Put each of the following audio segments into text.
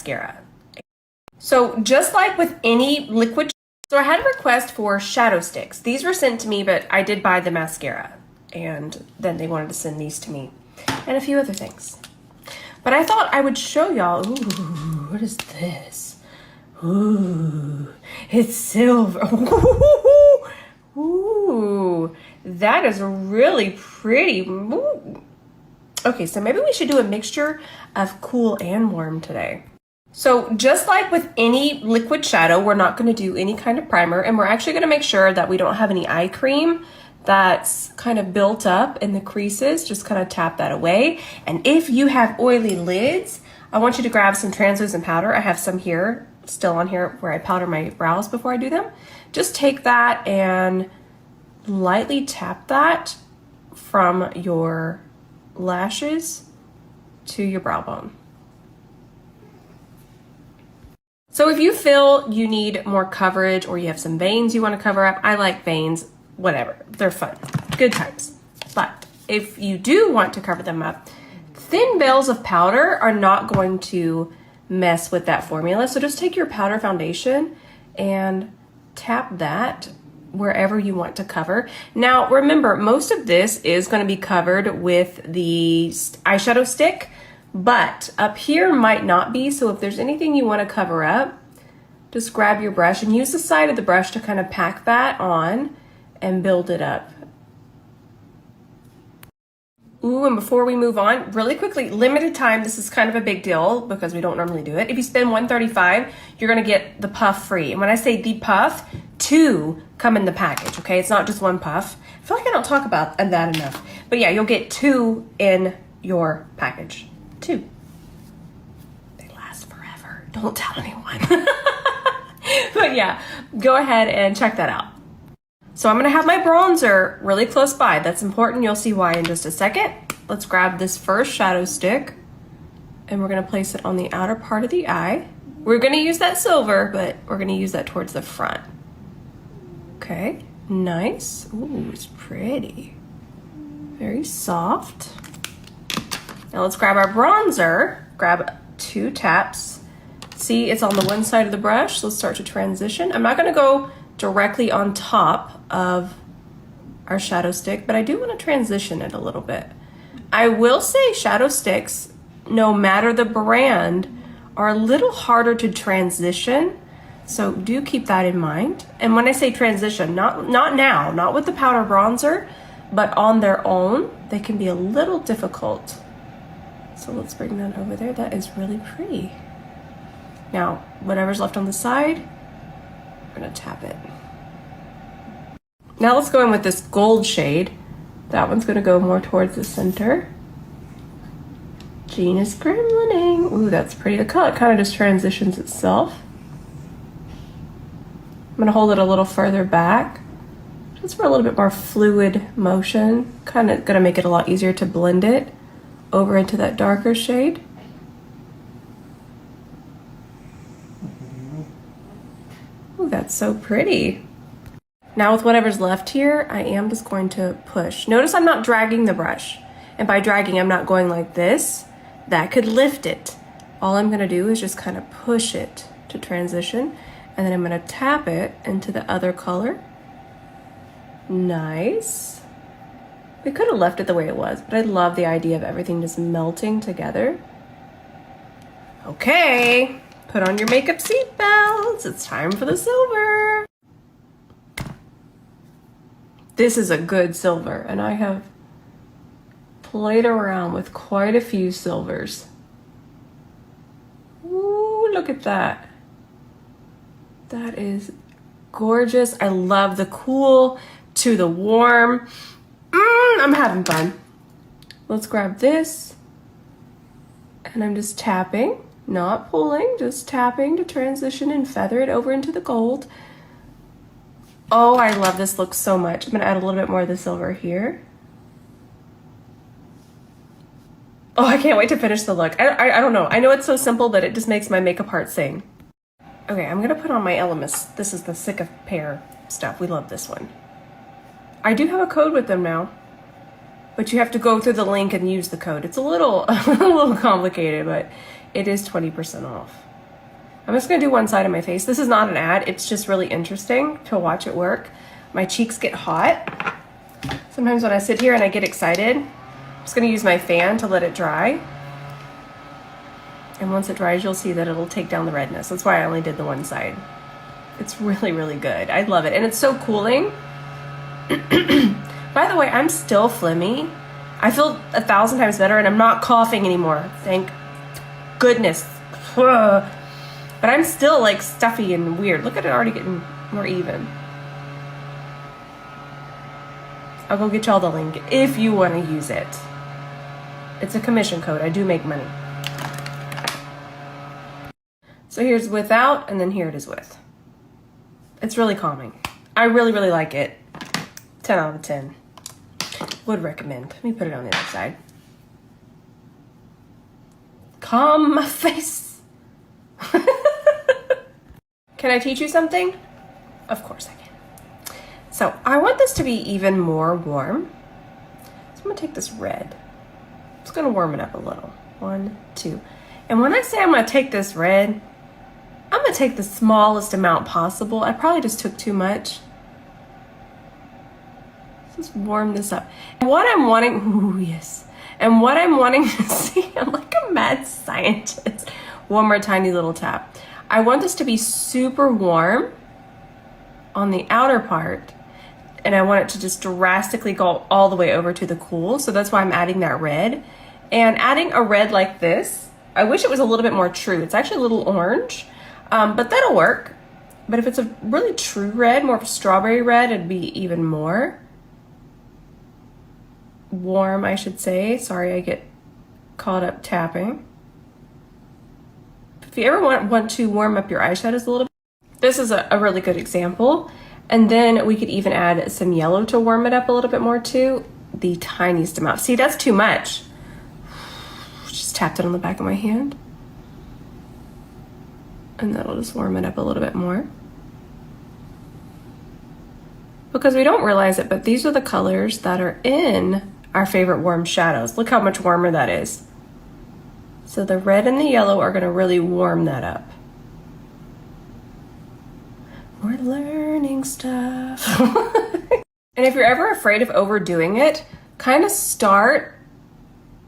mascara. So just like with any liquid, so I had a request for shadow sticks. These were sent to me, but I did buy the mascara, and then they wanted to send these to me and a few other things. But I thought I would show y'all. Ooh, what is this? Ooh, it's silver. Ooh, that is really pretty. Ooh. Okay, so maybe we should do a mixture of cool and warm today. So just like with any liquid shadow, we're not going to do any kind of primer, and we're actually going to make sure that we don't have any eye cream that's kind of built up in the creases. Just kind of tap that away. And if you have oily lids, I want you to grab some translucent powder. I have some here, still on here, where I powder my brows before I do them. Just take that and lightly tap that from your lashes to your brow bone. So if you feel you need more coverage or you have some veins you want to cover up, I like veins, whatever, they're fun, good times. But if you do want to cover them up, thin veils of powder are not going to mess with that formula. So just take your powder foundation and tap that wherever you want to cover. Now remember, most of this is going to be covered with the eyeshadow stick, but up here might not be. So if there's anything you want to cover up, just grab your brush and use the side of the brush to kind of pack that on and build it up. Ooh, and before we move on, really quickly, limited time, this is kind of a big deal because we don't normally do it. If you spend $135, you're gonna get the puff free. And when I say the puff, 2 come in the package, okay? It's not just 1 puff. I feel like I don't talk about that enough. But yeah, you'll get 2 in your package. 2. They last forever. Don't tell anyone. But yeah, go ahead and check that out. So I'm gonna have my bronzer really close by. That's important, you'll see why in just a second. Let's grab this first shadow stick and we're gonna place it on the outer part of the eye. We're gonna use that silver, but we're gonna use that towards the front. Okay, nice. Ooh, it's pretty. Very soft. Now let's grab our bronzer, grab 2 taps. See, it's on the one side of the brush. Let's start to transition. I'm not gonna go directly on top of our shadow stick, but I do want to transition it a little bit. I will say shadow sticks, no matter the brand, are a little harder to transition, so do keep that in mind. And when I say transition, not now, not with the powder bronzer, but on their own, they can be a little difficult. So let's bring that over there. That is really pretty. Now, whatever's left on the side, we're gonna tap it. Now let's go in with this gold shade. That one's gonna go more towards the center. Genius Gremlining. Ooh, that's pretty. The color kind of just transitions itself. I'm gonna hold it a little further back, just for a little bit more fluid motion. Kind of gonna make it a lot easier to blend it over into that darker shade. Ooh, that's so pretty. Now with whatever's left here, I am just going to push. Notice I'm not dragging the brush. And by dragging, I'm not going like this. That could lift it. All I'm gonna do is just kind of push it to transition. And then I'm gonna tap it into the other color. Nice. We could have left it the way it was, but I love the idea of everything just melting together. Okay, put on your makeup seatbelts. It's time for the silver. This is a good silver, and I have played around with quite a few silvers. Ooh, look at that. That is gorgeous. I love the cool to the warm. I'm having fun. Let's grab this, and I'm just tapping, not pulling, just tapping to transition and feather it over into the gold. Oh, I love this look so much. I'm gonna add a little bit more of the silver here. Oh, I can't wait to finish the look. I don't know. I know it's so simple, but it just makes my makeup heart sing. Okay, I'm gonna put on my ELEMIS. This is the Cica pear stuff. We love this one. I do have a code with them now, but you have to go through the link and use the code. It's a little, a little complicated, but it is 20% off. I'm just gonna do one side of my face. This is not an ad, it's just really interesting to watch it work. My cheeks get hot. Sometimes when I sit here and I get excited, I'm just gonna use my fan to let it dry. And once it dries, you'll see that it'll take down the redness. That's why I only did the one side. It's really, really good. I love it. And it's so cooling. By the way, I'm still phlegmy. I feel 1,000 times better and I'm not coughing anymore. Thank goodness. But I'm still like stuffy and weird. Look at it already getting more even. I'll go get y'all the link if you want to use it. It's a commission code. I do make money. So here's without, and then here it is with. It's really calming. I really, really like it. 10 out of 10. Would recommend. Let me put it on the other side. Calm my face. Can I teach you something? Of course I can. So I want this to be even more warm. So I'm gonna take this red. I'm just gonna warm it up a little. 1, 2. And when I say I'm gonna take this red, I'm gonna take the smallest amount possible. I probably just took too much. Just warm this up. And what I'm wanting, ooh, yes. And what I'm wanting to see, I'm like a mad scientist. One more tiny little tap. I want this to be super warm on the outer part, and I want it to just drastically go all the way over to the cool. So that's why I'm adding that red. And adding a red like this, I wish it was a little bit more true. It's actually a little orange. But that'll work. But if it's a really true red, more of a strawberry red, it'd be even more warm, I should say. Sorry, I get caught up tapping. If you ever want to warm up your eyeshadows a little bit, this is a really good example. And then we could even add some yellow to warm it up a little bit more too. The tiniest amount. See, that's too much. Just tapped it on the back of my hand. And that'll just warm it up a little bit more. Because we don't realize it, but these are the colors that are in our favorite warm shadows. Look how much warmer that is. So the red and the yellow are gonna really warm that up. We're learning stuff. And if you're ever afraid of overdoing it, kind of start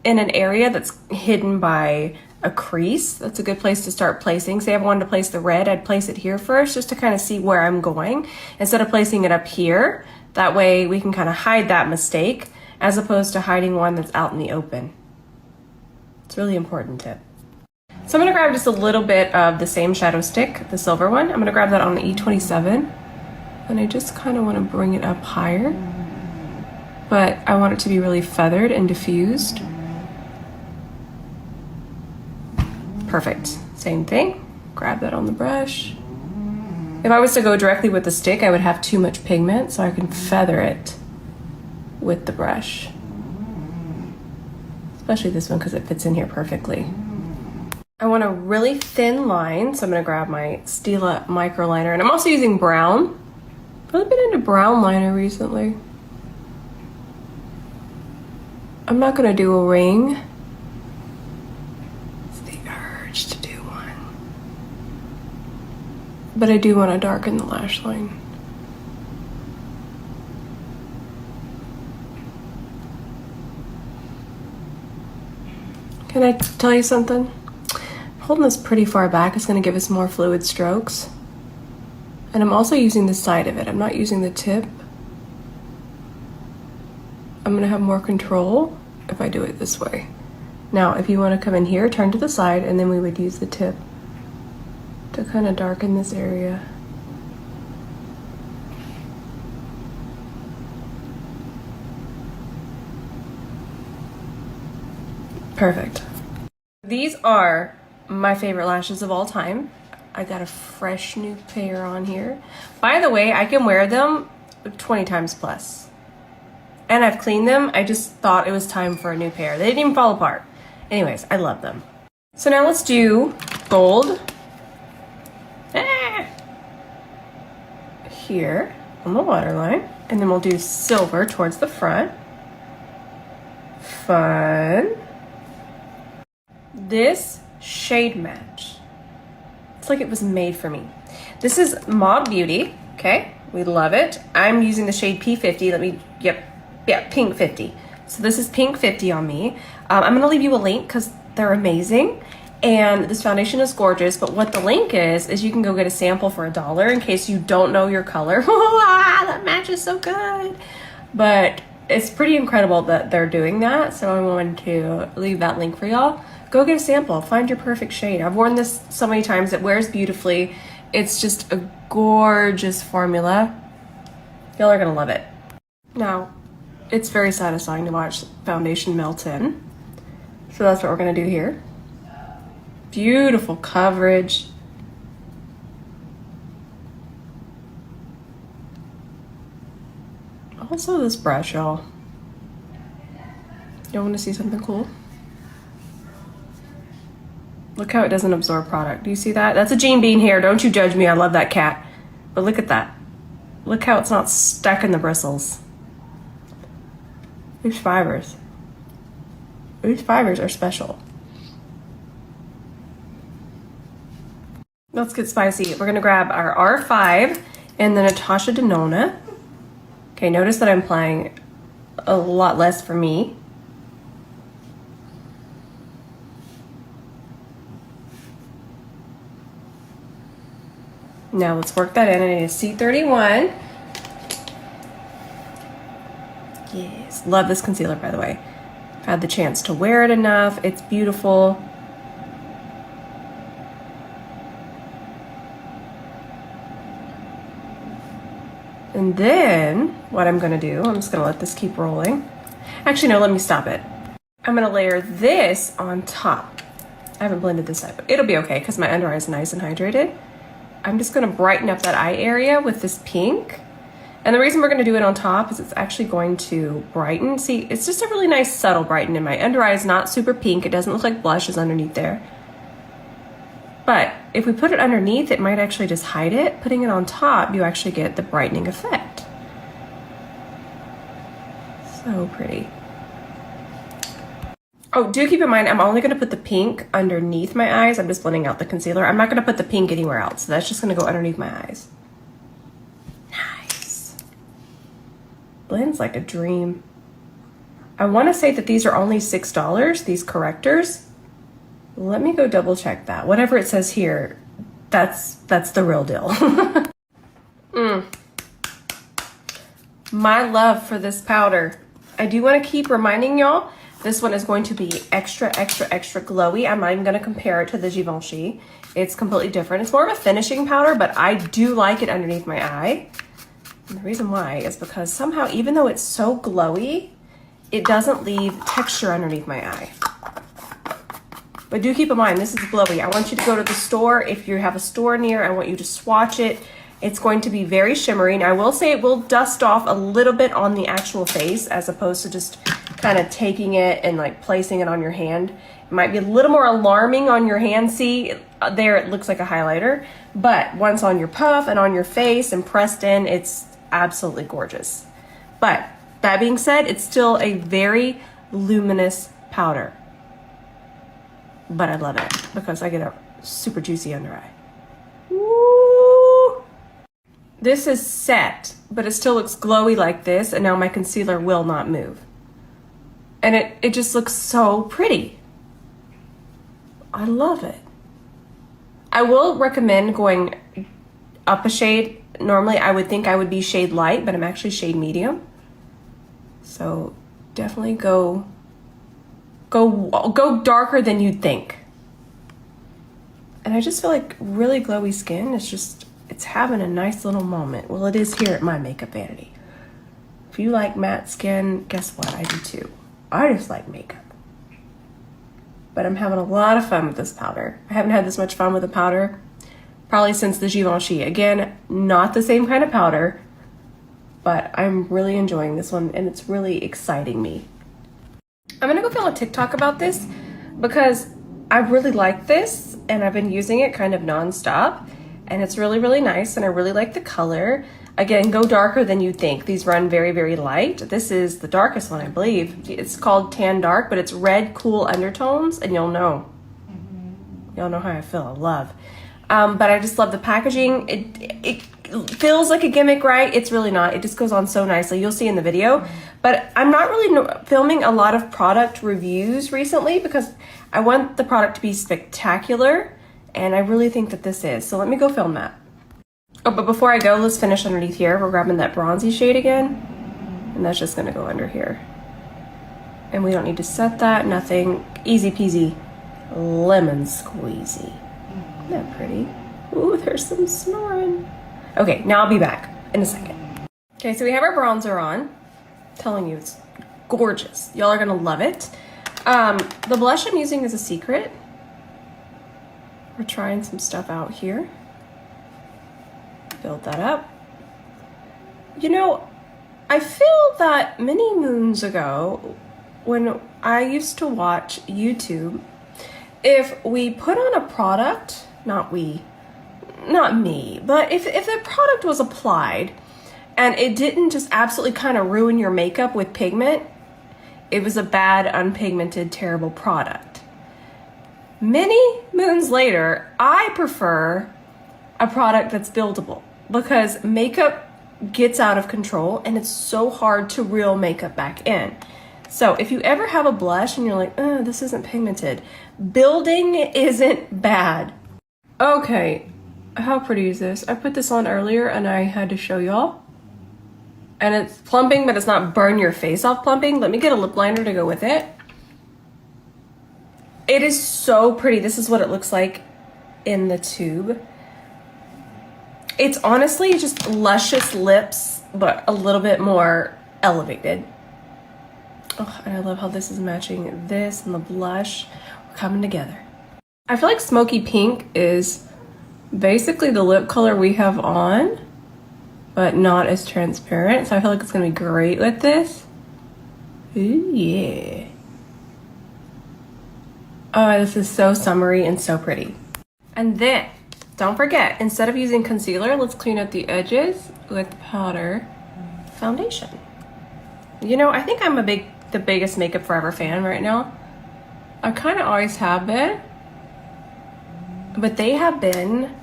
in an area that's hidden by a crease. That's a good place to start placing. Say I wanted to place the red, I'd place it here first just to kind of see where I'm going instead of placing it up here. That way we can kind of hide that mistake as opposed to hiding one that's out in the open. It's a really important tip. So I'm gonna grab just a little bit of the same shadow stick, the silver one. I'm gonna grab that on the E27 and I just kind of want to bring it up higher, but I want it to be really feathered and diffused. Perfect. Same thing. Grab that on the brush. If I was to go directly with the stick, I would have too much pigment, so I can feather it with the brush. Especially this one because it fits in here perfectly. I want a really thin line, so I'm going to grab my Stila micro liner, and I'm also using brown. I've really been into brown liner recently. I'm not going to do a ring. To do one, but I do want to darken the lash line. Can I tell you something? Holding this pretty far back is going to give us more fluid strokes, and I'm also using the side of it. I'm not using the tip. I'm going to have more control if I do it this way. Now, if you want to come in here, turn to the side, and then we would use the tip to kind of darken this area. Perfect. These are my favorite lashes of all time. I got a fresh new pair on here. By the way, I can wear them 20 times plus. And I've cleaned them. I just thought it was time for a new pair. They didn't even fall apart. Anyways, I love them. So now let's do gold. Here on the waterline. And then we'll do silver towards the front. Fun. This shade match It's like it was made for me. This is Mauve Beauty, okay? We love it. I'm using the shade P50. Let me, yeah, Pink 50. So this is Pink 50 on me. I'm gonna leave you a link because they're amazing. And this foundation is gorgeous, but what the link is you can go get a sample for $1 in case you don't know your color. That matches so good. But it's pretty incredible that they're doing that. So I wanted to leave that link for y'all. Go get a sample, find your perfect shade. I've worn this so many times, it wears beautifully. It's just a gorgeous formula. Y'all are gonna love it. Now, it's very satisfying to watch foundation melt in. So that's what we're gonna do here. Beautiful coverage. Also this brush, y'all. Y'all wanna see something cool? Look how it doesn't absorb product. Do you see that? That's a Jean Bean hair. Don't you judge me. I love that cat. But look at that. Look how it's not stuck in the bristles. These fibers. These fibers are special. Let's get spicy. We're gonna grab our R5 and the Natasha Denona. Okay, notice that I'm applying a lot less for me. Now let's work that in. I need a C31. Yes, love this concealer, by the way. I've had the chance to wear it enough. It's beautiful. And then what I'm gonna do, I'm just gonna let this keep rolling. Actually, no, let me stop it. I'm gonna layer this on top. I haven't blended this up, but it'll be okay because my under eye is nice and hydrated. I'm just gonna brighten up that eye area with this pink. And the reason we're gonna do it on top is it's actually going to brighten. See, it's just a really nice subtle brighten, and my under eye is not super pink. It doesn't look like blush is underneath there. But if we put it underneath, it might actually just hide it. Putting it on top, you actually get the brightening effect. So pretty. Oh, do keep in mind, I'm only gonna put the pink underneath my eyes. I'm just blending out the concealer. I'm not gonna put the pink anywhere else. So that's just gonna go underneath my eyes. Nice. Blends like a dream. I wanna say that these are only $6, these correctors. Let me go double check that. Whatever it says here, that's the real deal. My love for this powder. I do wanna keep reminding y'all, this one is going to be extra, extra, extra glowy. I'm not even gonna compare it to the Givenchy. It's completely different. It's more of a finishing powder, but I do like it underneath my eye. And the reason why is because somehow, even though it's so glowy, it doesn't leave texture underneath my eye. But do keep in mind, this is glowy. I want you to go to the store. If you have a store near, I want you to swatch it. It's going to be very shimmery. And I will say it will dust off a little bit on the actual face as opposed to just kind of taking it and like placing it on your hand. It might be a little more alarming on your hand. See, there it looks like a highlighter. But once on your puff and on your face and pressed in, it's absolutely gorgeous. But that being said, it's still a very luminous powder. But I love it because I get a super juicy under eye. Woo! This is set, but it still looks glowy like this, and now my concealer will not move. And it just looks so pretty. I love it. I will recommend going up a shade. Normally I would think I would be shade light, but I'm actually shade medium. So definitely go darker than you'd think. And I just feel like really glowy skin is just, it's having a nice little moment. Well, it is here at My Makeup Vanity. If you like matte skin, guess what? I do too. I just like makeup. But I'm having a lot of fun with this powder. I haven't had this much fun with a powder probably since the Givenchy. Again, not the same kind of powder, but I'm really enjoying this one and it's really exciting me. I'm gonna go film a TikTok about this because I really like this and I've been using it kind of nonstop and it's really, really nice and I really like the color. Again, go darker than you think. These run very, very light. This is the darkest one, I believe. It's called Tan Dark, but it's red, cool undertones and you'll know. Y'all know how I feel, I love. but I just love the packaging. It feels like a gimmick, right? It's really not. It just goes on so nicely. You'll see in the video. But I'm not really filming a lot of product reviews recently because I want the product to be spectacular, and I really think that this is. So let me go film that. Oh, but before I go, let's finish underneath here. We're grabbing that bronzy shade again, and that's just gonna go under here. And we don't need to set that, nothing. Easy peasy, lemon squeezy. Isn't that pretty? Ooh, there's some snoring. Okay, now I'll be back in a second. Okay, so we have our bronzer on. I'm telling you, it's gorgeous. Y'all are gonna love it. The blush I'm using is a secret. We're trying some stuff out here. Build that up. You know, I feel that many moons ago, when I used to watch YouTube, if we put on a product, not me, but if the product was applied and it didn't just absolutely kind of ruin your makeup with pigment, it was a bad, unpigmented, terrible product. Many moons later, I prefer a product that's buildable because makeup gets out of control and it's so hard to reel makeup back in. So if you ever have a blush and you're like, oh, this isn't pigmented, building isn't bad. Okay, how pretty is this? I put this on earlier and I had to show y'all. And it's plumping, but it's not burn your face off plumping. Let me get a lip liner to go with it. It is so pretty. This is what it looks like in the tube. It's honestly just luscious lips, but a little bit more elevated. Oh, and I love how this is matching this and the blush. We're coming together. I feel like smoky pink is basically the lip color we have on, but not as transparent. So I feel like it's gonna be great with this. Ooh, yeah. Oh, this is so summery and so pretty. And then, don't forget, instead of using concealer, let's clean up the edges with powder foundation. You know, I think I'm the biggest Makeup Forever fan right now. I kind of always have been, but they have been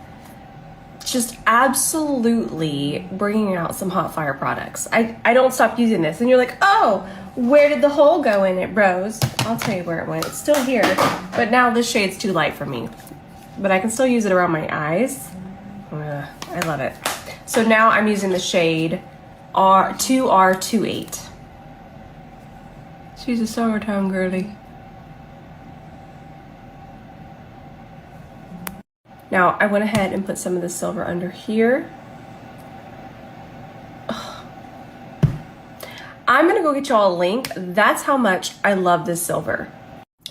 just absolutely bringing out some hot fire products. I don't stop using this, and you're like, oh, where did the hole go in it, bros? I'll tell you where it went. It's still here, but now this shade's too light for me. But I can still use it around my eyes. I love it. So now I'm using the shade R2R28. She's a summertime girly. Now I went ahead and put some of the silver under here. Ugh. I'm gonna go get y'all a link. That's how much I love this silver.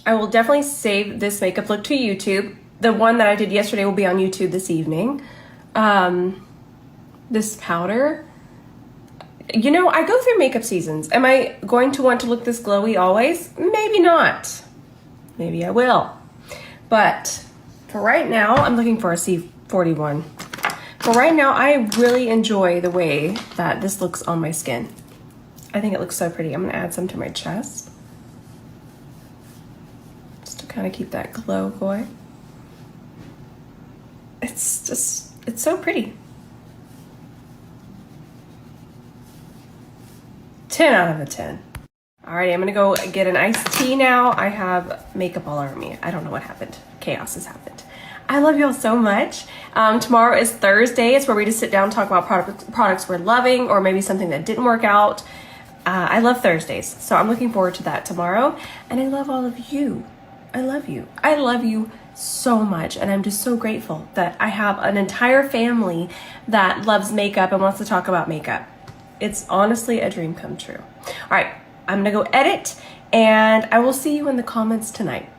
I will definitely save this makeup look to YouTube. The one that I did yesterday will be on YouTube this evening. This powder, you know, I go through makeup seasons. Am I going to want to look this glowy always? Maybe not. Maybe I will. But for right now, I'm looking for a C41. For right now, I really enjoy the way that this looks on my skin. I think it looks so pretty. I'm gonna add some to my chest, just to kind of keep that glow going. It's so pretty. 10 out of 10. Alrighty, I'm gonna go get an iced tea now. I have makeup all over me. I don't know what happened. Chaos has happened. I love y'all so much. Tomorrow is Thursday. It's where we just sit down and talk about products we're loving, or maybe something that didn't work out. I love Thursdays, so I'm looking forward to that tomorrow. And I love all of you. I love you. I love you so much, and I'm just so grateful that I have an entire family that loves makeup and wants to talk about makeup. It's honestly a dream come true. All right, I'm gonna go edit, and I will see you in the comments tonight.